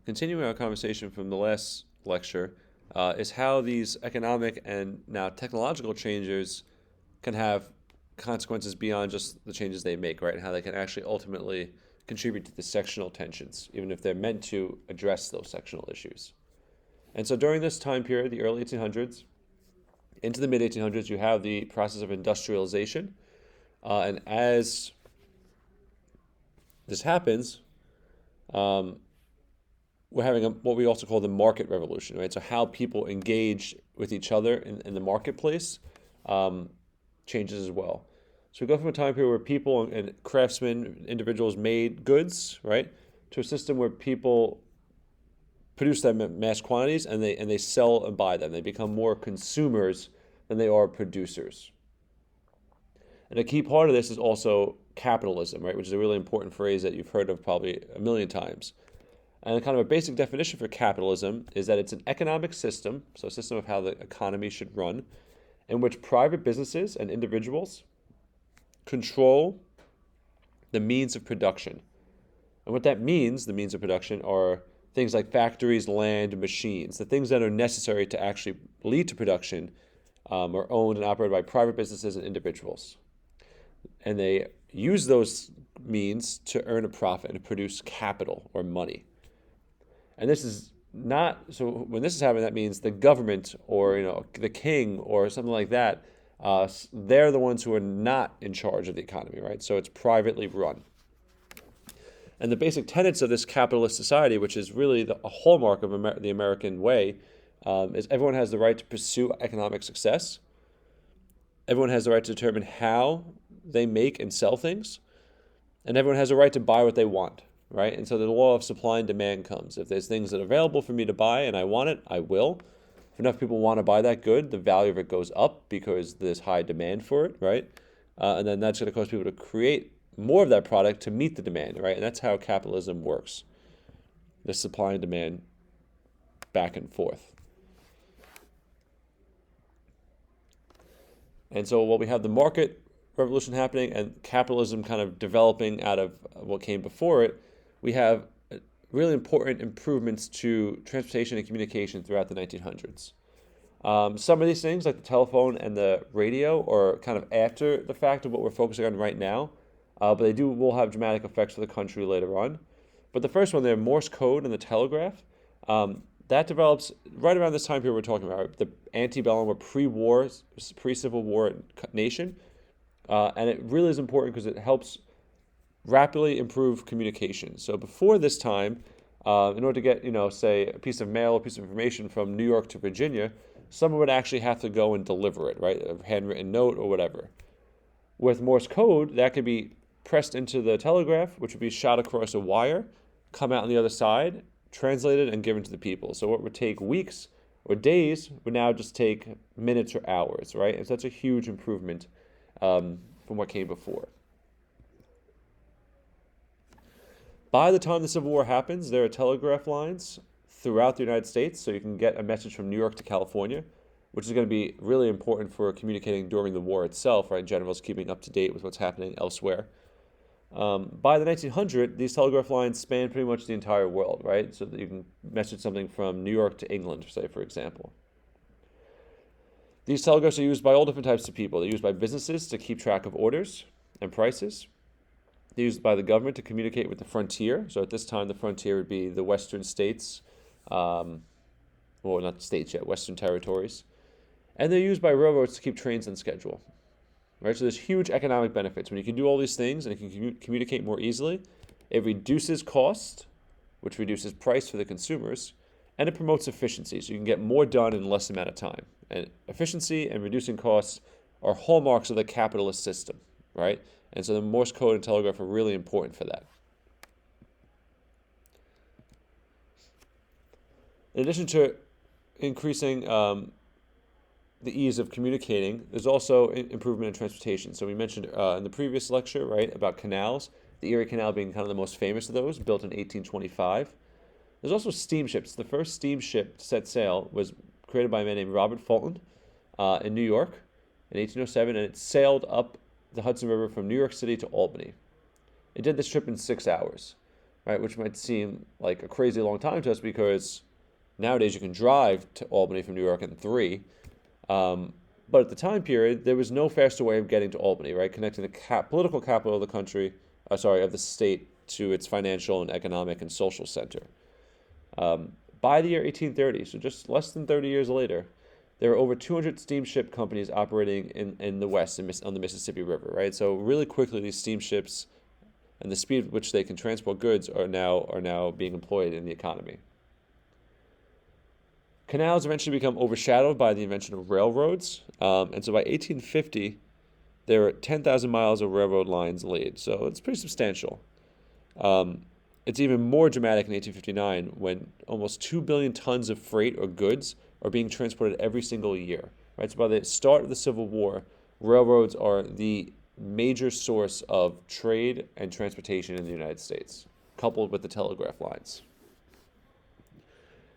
continuing our conversation from the last lecture, is how these economic and now technological changes can have consequences beyond just the changes they make, right? And how they can actually ultimately contribute to the sectional tensions, even if they're meant to address those sectional issues. And so during this time period, the early 1800s into the mid 1800s, you have the process of industrialization. And as this happens, um, we're having what we also call the market revolution, right? So how people engage with each other in the marketplace um, changes as well. So we go from a time period where people and craftsmen, individuals made goods, right, to a system where people produce them in mass quantities and they sell and buy them. They become more consumers than they are producers. And a key part of this is also capitalism, right, which is a really important phrase that you've heard of probably a million times. And kind of a basic definition for capitalism is that it's an economic system, so a system of how the economy should run, in which private businesses and individuals control the means of production. And what that means, the means of production, are things like factories, land, machines. The things that are necessary to actually lead to production are owned and operated by private businesses and individuals. And they use those means to earn a profit and to produce capital or money. And this is not, so when this is happening, that means the government or the king or something like that, they're the ones who are not in charge of the economy, right? So it's privately run. And the basic tenets of this capitalist society, which is really a hallmark of the American way, is everyone has the right to pursue economic success. Everyone has the right to determine how they make and sell things. And everyone has a right to buy what they want, right? And so the law of supply and demand comes. If there's things that are available for me to buy and I want it, I will. If enough people want to buy that good, the value of it goes up because there's high demand for it, right? And then that's going to cause people to create more of that product to meet the demand, right? And that's how capitalism works. The supply and demand back and forth. And so while we have the market revolution happening and capitalism kind of developing out of what came before it, we have really important improvements to transportation and communication throughout the 1900s. Some of these things, like the telephone and the radio, are kind of after the fact of what we're focusing on right now, but they will have dramatic effects for the country later on. But the first one there, Morse code and the telegraph, that develops right around this time period we're talking about, right? The antebellum or pre-war, pre-Civil War nation. And it really is important because it helps rapidly improve communication. So before this time, in order to get, say a piece of mail or piece of information from New York to Virginia, someone would actually have to go and deliver it, right? A handwritten note or whatever. With Morse code, that could be pressed into the telegraph, which would be shot across a wire, come out on the other side, translated and given to the people. So what would take weeks or days would now just take minutes or hours, right? And so that's a huge improvement from what came before. By the time the Civil War happens, there are telegraph lines throughout the United States, so you can get a message from New York to California, which is going to be really important for communicating during the war itself, right? Generals keeping up to date with what's happening elsewhere. By the 1900s, these telegraph lines span pretty much the entire world, right? So that you can message something from New York to England, say, for example. These telegraphs are used by all different types of people. They're used by businesses to keep track of orders and prices. They're used by the government to communicate with the frontier. So at this time, the frontier would be the western states, well, not states yet, western territories. And they're used by railroads to keep trains on schedule. Right? So there's huge economic benefits. When you can do all these things and you can communicate more easily, it reduces cost, which reduces price for the consumers, and it promotes efficiency. So you can get more done in less amount of time. And efficiency and reducing costs are hallmarks of the capitalist system, right? And so the Morse code and telegraph are really important for that. In addition to increasing the ease of communicating, there's also improvement in transportation. So we mentioned in the previous lecture, right, about canals, the Erie Canal being kind of the most famous of those, built in 1825. There's also steamships. The first steamship to set sail was created by a man named Robert Fulton in New York in 1807, and it sailed up the Hudson River from New York City to Albany. It did this trip in 6 hours. right? Which might seem like a crazy long time to us because nowadays you can drive to Albany from New York in 3. Um, but at the time period, there was no faster way of getting to Albany, right? Connecting the political capital of the country, of the state, to its financial and economic and social center. By the year 1830, so just less than 30 years later, there were over 200 steamship companies operating in the West on the Mississippi River, right? So really quickly, these steamships and the speed at which they can transport goods are now being employed in the economy. Canals eventually become overshadowed by the invention of railroads, and so by 1850, there were 10,000 miles of railroad lines laid. So it's pretty substantial. Um, it's even more dramatic in 1859 when almost 2 billion tons of freight or goods are being transported every single year. Right. So by the start of the Civil War, railroads are the major source of trade and transportation in the United States, coupled with the telegraph lines.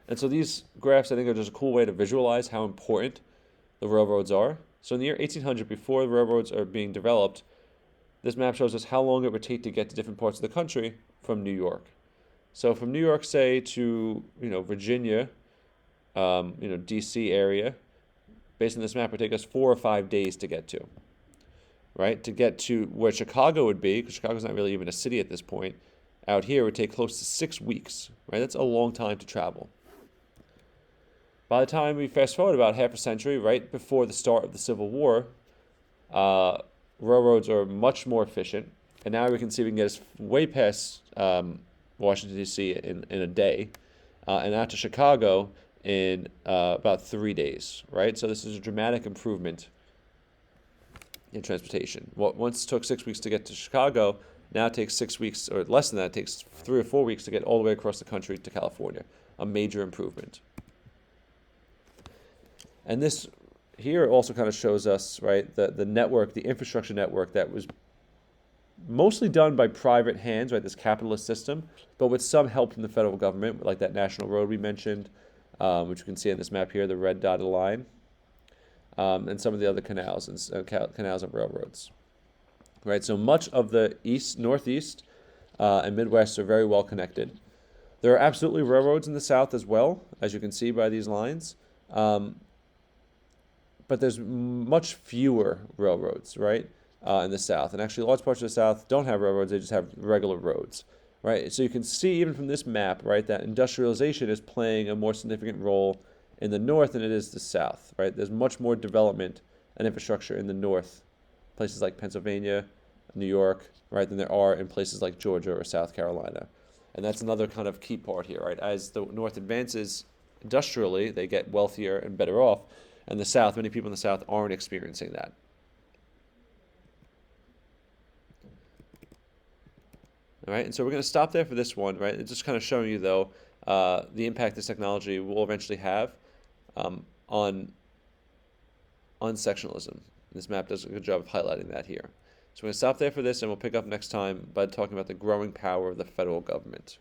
And so these graphs, I think, are just a cool way to visualize how important the railroads are. So in the year 1800, before the railroads are being developed, this map shows us how long it would take to get to different parts of the country from New York. So from New York, say, to Virginia, D.C. area, based on this map, it would take us 4 or 5 days to get to. Right? To get to where Chicago would be, because Chicago's not really even a city at this point, out here would take close to 6 weeks. Right? That's a long time to travel. By the time we fast forward about half a century, right before the start of the Civil War, railroads are much more efficient, and now we can see we can get us way past Washington, D.C. in a day, and out to Chicago in about 3 days, right? So this is a dramatic improvement in transportation. What once took 6 weeks to get to Chicago, now it takes 6 weeks, or less than that, it takes 3 or 4 weeks to get all the way across the country to California. A major improvement. And this here also kind of shows us, right, the network, the infrastructure network that was mostly done by private hands, right, this capitalist system, but with some help from the federal government, like that national road we mentioned, which you can see on this map here, the red dotted line, and some of the other canals and canals and railroads. Right, so much of the east, northeast, and Midwest are very well connected. There are absolutely railroads in the South as well, as you can see by these lines. But there's much fewer railroads, right, in the South. And actually, large parts of the South don't have railroads, they just have regular roads, right? So you can see even from this map, right, that industrialization is playing a more significant role in the North than it is the South, right? There's much more development and infrastructure in the North, places like Pennsylvania, New York, right, than there are in places like Georgia or South Carolina. And that's another kind of key part here, right? As the North advances industrially, they get wealthier and better off. And the South, many people in the South aren't experiencing that. All right, and so we're going to stop there for this one, right? It's just kind of showing you, though, the impact this technology will eventually have on sectionalism. This map does a good job of highlighting that here. So we're going to stop there for this, and we'll pick up next time by talking about the growing power of the federal government.